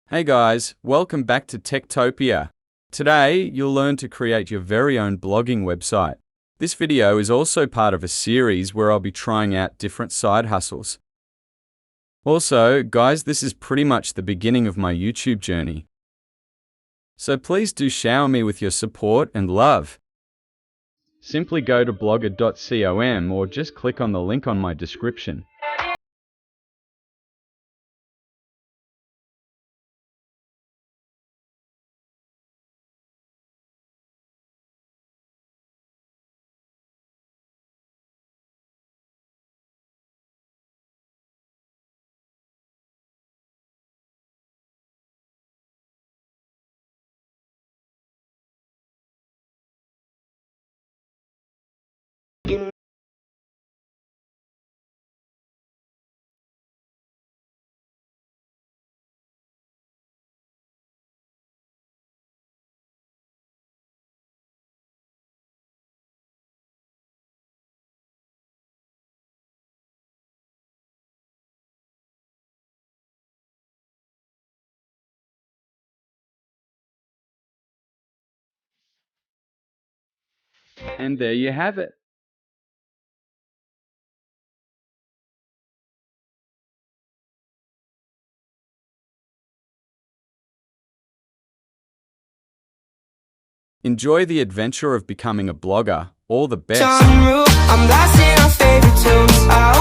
Hey guys, welcome back to Techtopia. Today, you'll learn to create your very own blogging website. This video is also part of a series where I'll be trying out different side hustles. Also, guys, this is pretty much the beginning of my YouTube journey. So please do shower me with your support and love. Simply go to blogger.com or just click on the link on my description. And there you have it. Enjoy the adventure of becoming a blogger. All the best. I'm blasting our favorite tunes.